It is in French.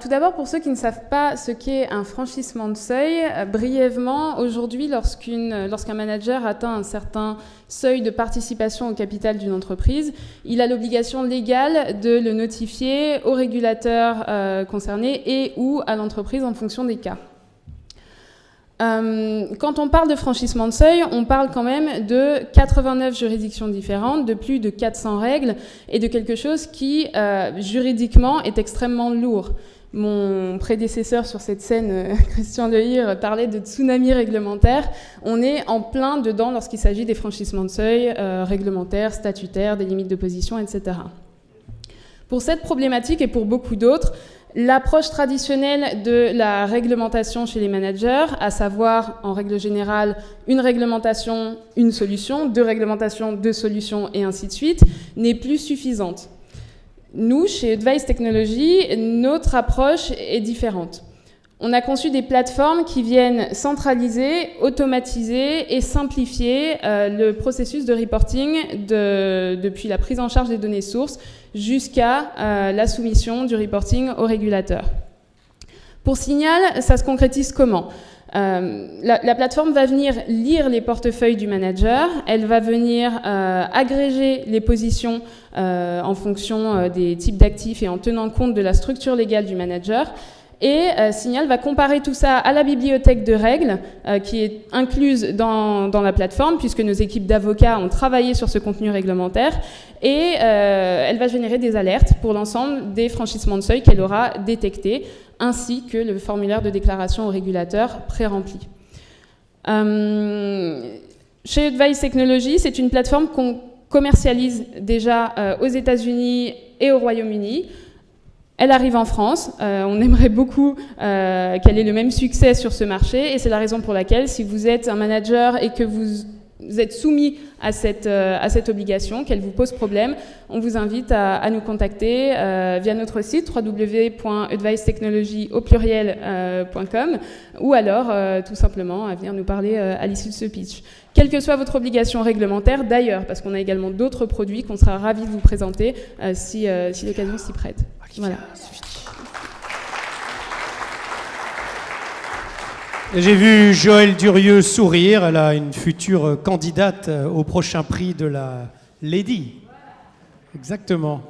tout d'abord, pour ceux qui ne savent pas ce qu'est un franchissement de seuil, brièvement, aujourd'hui, lorsqu'un manager atteint un certain seuil de participation au capital d'une entreprise, il a l'obligation légale de le notifier au régulateur concerné et ou à l'entreprise en fonction des cas. Quand on parle de franchissement de seuil, on parle quand même de 89 juridictions différentes, de plus de 400 règles et de quelque chose qui, juridiquement, est extrêmement lourd. Mon prédécesseur sur cette scène, Christian Lehir, parlait de tsunami réglementaire. On est en plein dedans lorsqu'il s'agit des franchissements de seuil réglementaires, statutaires, des limites de position, etc. Pour cette problématique et pour beaucoup d'autres, l'approche traditionnelle de la réglementation chez les managers, à savoir, en règle générale, une réglementation, une solution, deux réglementations, deux solutions, et ainsi de suite, n'est plus suffisante. Nous, chez Advice Technologies, notre approche est différente. On a conçu des plateformes qui viennent centraliser, automatiser et simplifier le processus de reporting depuis la prise en charge des données sources jusqu'à la soumission du reporting au régulateur. Pour Signal, ça se concrétise comment ? La plateforme va venir lire les portefeuilles du manager, elle va venir agréger les positions en fonction des types d'actifs et en tenant compte de la structure légale du manager. Et Signal va comparer tout ça à la bibliothèque de règles qui est incluse dans la plateforme, puisque nos équipes d'avocats ont travaillé sur ce contenu réglementaire, et elle va générer des alertes pour l'ensemble des franchissements de seuil qu'elle aura détectés, ainsi que le formulaire de déclaration au régulateur pré-rempli. Chez Advice Technologies, c'est une plateforme qu'on commercialise déjà aux États-Unis et au Royaume-Uni. Elle arrive en France, on aimerait beaucoup qu'elle ait le même succès sur ce marché, et c'est la raison pour laquelle, si vous êtes un manager et que vous êtes soumis à cette obligation, qu'elle vous pose problème, on vous invite à nous contacter via notre site www.advicetechnologies.com ou alors tout simplement à venir nous parler à l'issue de ce pitch. Quelle que soit votre obligation réglementaire, d'ailleurs, parce qu'on a également d'autres produits qu'on sera ravis de vous présenter si l'occasion s'y prête. Voilà. J'ai vu Joëlle Durieux sourire. Elle a une future candidate au prochain prix de la Lady. Exactement.